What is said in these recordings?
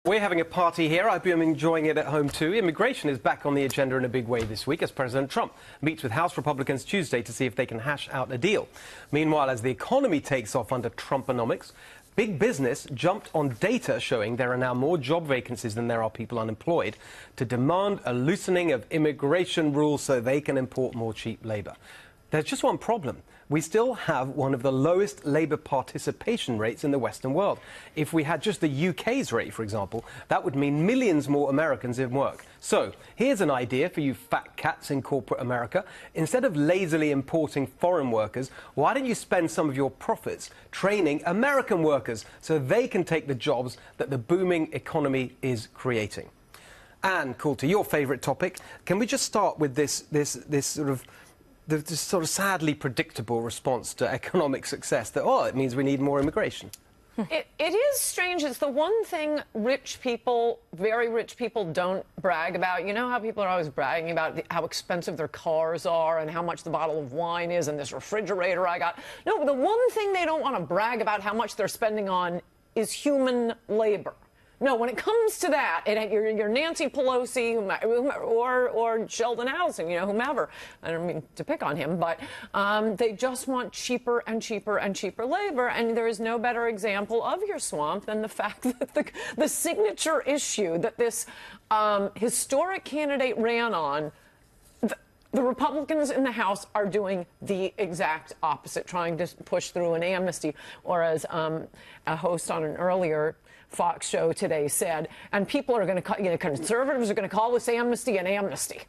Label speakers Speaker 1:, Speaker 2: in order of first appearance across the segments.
Speaker 1: We're having a party here. I've been enjoying it at home too. Immigration is back on the agenda in a big way this week as President Trump meets with House Republicans Tuesday to see if they can hash out a deal. Meanwhile, as the economy takes off under Trumponomics, big business jumped on data showing there are now more job vacancies than there are people unemployed to demand a loosening of immigration rules so they can import more cheap labor. There's just one problem. We still have one of the lowest labour participation rates in the Western world. If we had just the UK's rate, for example, that would mean millions more Americans in work. So here's an idea for you fat cats in corporate America. Instead of lazily importing foreign workers, why don't you spend some of your profits training American workers so they can take the jobs that the booming economy is creating? And, Coulter, your favourite topic. Can we just start with this sort of sadly predictable response to economic success that, it means we need more immigration?
Speaker 2: It is strange. It's the one thing rich people, very rich people, don't brag about. You know how people are always bragging about how expensive their cars are and how much the bottle of wine is and this refrigerator I got. No, the one thing they don't want to brag about how much they're spending on is human labor. No, when it comes to that, you're Nancy Pelosi or Sheldon Adelson, whomever. I don't mean to pick on him, but they just want cheaper and cheaper and cheaper labor. And there is no better example of your swamp than the fact that the signature issue that this historic candidate ran on, the Republicans in the House are doing the exact opposite, trying to push through an amnesty, or as a host on an earlier Fox show today said, and people are going to, conservatives are going to call this amnesty an amnesty.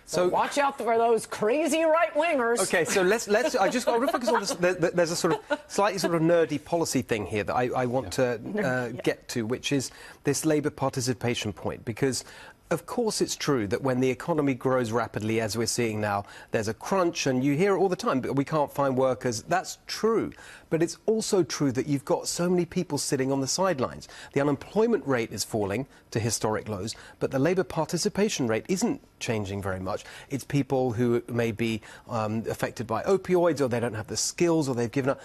Speaker 2: So watch out for those crazy right-wingers.
Speaker 1: Okay, so let's I just want to focus on this. There's a sort of slightly sort of nerdy policy thing here that I want to get to, which is this Labour participation point, because of course it's true that when the economy grows rapidly, as we're seeing now, there's a crunch, and you hear it all the time, but we can't find workers. That's true. But it's also true that you've got so many people sitting on the sidelines. The unemployment rate is falling to historic lows, but the Labour participation rate isn't changing very much. It's people who may be affected by opioids, or they don't have the skills, or they've given up.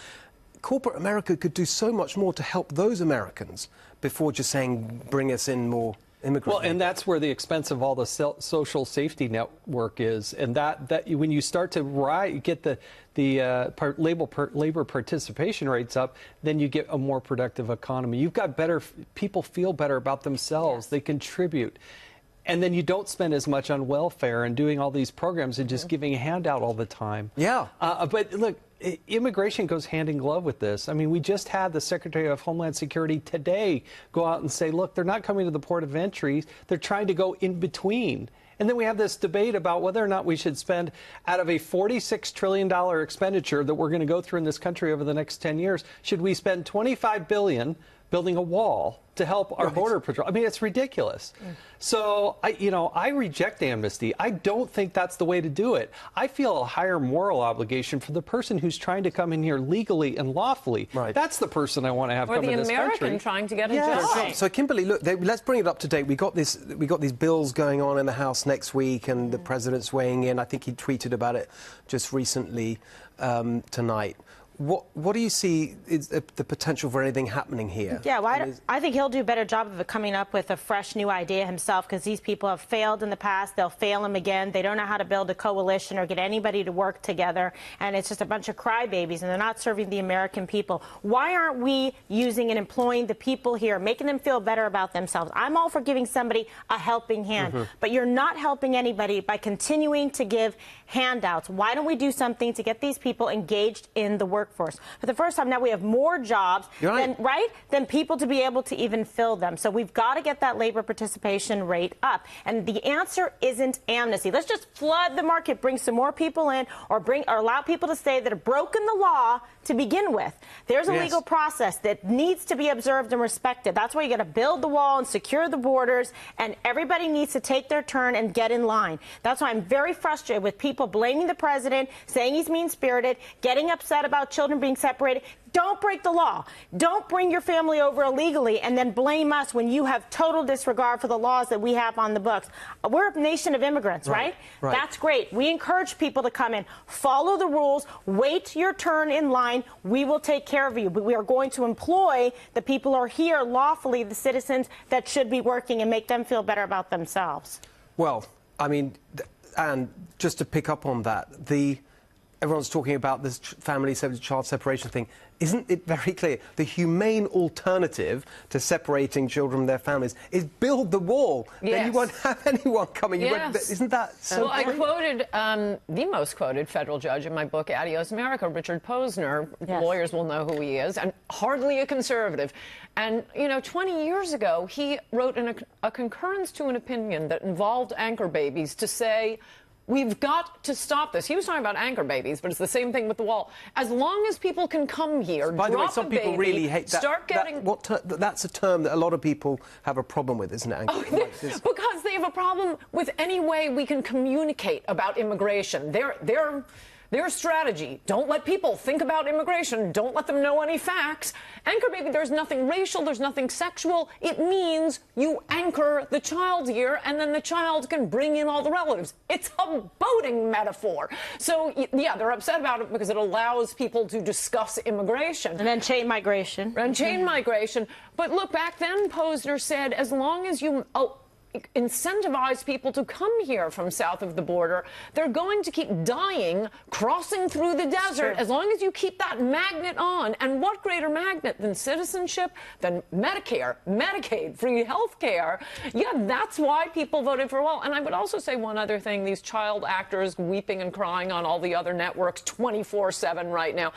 Speaker 1: Corporate America could do so much more to help those Americans before just saying, bring us in more immigrants.
Speaker 3: Well, and that's where the expense of all the social safety network is, and that when you start to get the labor participation rates up, then you get a more productive economy. You've got people feel better about themselves. Yes. They contribute. And then you don't spend as much on welfare and doing all these programs and just giving a handout all the time.
Speaker 1: Yeah.
Speaker 3: But look, immigration goes hand in glove with this. I mean, we just had the Secretary of Homeland Security today go out and say, look, they're not coming to the port of entry. They're trying to go in between. And then we have this debate about whether or not we should spend, out of a $46 trillion expenditure that we're going to go through in this country over the next 10 years, should we spend $25 billion building a wall to help our border patrol? I mean, it's ridiculous. So, I reject amnesty. I don't think that's the way to do it. I feel a higher moral obligation for the person who's trying to come in here legally and lawfully.
Speaker 1: Right.
Speaker 3: That's the person I want to have come in this country.
Speaker 2: Or the American trying to get a job.
Speaker 1: So, Kimberly, look, let's bring it up to date. We got these bills going on in the House next week, and the president's weighing in. I think he tweeted about it just recently tonight. What do you see is the potential for anything happening here?
Speaker 4: Yeah, well, I think he'll do a better job of coming up with a fresh new idea himself, because these people have failed in the past. They'll fail him again. They don't know how to build a coalition or get anybody to work together, and it's just a bunch of crybabies, and they're not serving the American people. Why aren't we using and employing the people here, making them feel better about themselves? I'm all for giving somebody a helping hand, but you're not helping anybody by continuing to give handouts. Why don't we do something to get these people engaged in the workforce? For the first time now, we have more jobs than people to be able to even fill them. So we've got to get that labor participation rate up. And the answer isn't amnesty. Let's just flood the market, bring some more people in, or allow people to stay that have broken the law to begin with. There's a legal process that needs to be observed and respected. That's why you got to build the wall and secure the borders, and everybody needs to take their turn and get in line. That's why I'm very frustrated with people blaming the president, saying he's mean-spirited, getting upset about children being separated. Don't break the law. Don't bring your family over illegally and then blame us when you have total disregard for the laws that we have on the books. We're a nation of immigrants, right? That's great. We encourage people to come in, follow the rules, wait your turn in line. We will take care of you. But we are going to employ the people who are here lawfully, the citizens that should be working, and make them feel better about themselves.
Speaker 1: Well, I mean, and just to pick up on that, everyone's talking about this child separation thing. Isn't it very clear? The humane alternative to separating children from their families is build the wall.
Speaker 2: Yes.
Speaker 1: Then you won't have anyone coming.
Speaker 2: Yes.
Speaker 1: Isn't that so?
Speaker 2: Well, I quoted the most quoted federal judge in my book, Adios America, Richard Posner.
Speaker 4: Yes.
Speaker 2: Lawyers will know who he is, and hardly a conservative. And, you know, 20 years ago, he wrote a concurrence to an opinion that involved anchor babies to say, we've got to stop this. He was talking about anchor babies, but it's the same thing with the wall. As long as people can come here,
Speaker 1: by the way,
Speaker 2: drop
Speaker 1: some
Speaker 2: a
Speaker 1: people
Speaker 2: baby,
Speaker 1: really hate that.
Speaker 2: start getting...
Speaker 1: That's a term that a lot of people have a problem with, isn't it?
Speaker 2: Because they have a problem with any way we can communicate about immigration. Their strategy, don't let people think about immigration, don't let them know any facts. Anchor baby, there's nothing racial, there's nothing sexual. It means you anchor the child here, and then the child can bring in all the relatives. It's a boating metaphor. So, yeah, they're upset about it because it allows people to discuss immigration.
Speaker 4: And then chain migration.
Speaker 2: And chain migration. But look, back then, Posner said, as long as you... incentivize people to come here from south of the border, they're going to keep dying crossing through the desert as long as you keep that magnet on. And what greater magnet than citizenship, than Medicare, Medicaid, free health care? Yeah, that's why people voted for a wall. And I would also say one other thing. These child actors weeping and crying on all the other networks 24/7 right now.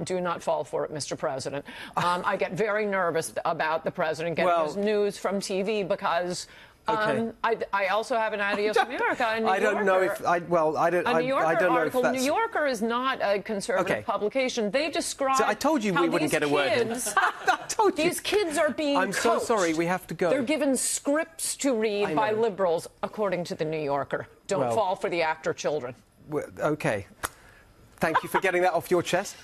Speaker 2: Do not fall for it, Mr. President. I get very nervous about the president getting his news from TV because...
Speaker 1: Okay.
Speaker 2: I also have an Adios America. A New
Speaker 1: I don't know if
Speaker 2: a New Yorker
Speaker 1: I don't know
Speaker 2: article.
Speaker 1: if that's...
Speaker 2: New Yorker is not a conservative publication. They describe.
Speaker 1: So I told you we wouldn't get a word in. I told you.
Speaker 2: These kids are being
Speaker 1: I'm so sorry. We have to go.
Speaker 2: They're given scripts to read by liberals, according to the New Yorker. Don't fall for the actor children.
Speaker 1: Okay. Thank you for getting that off your chest.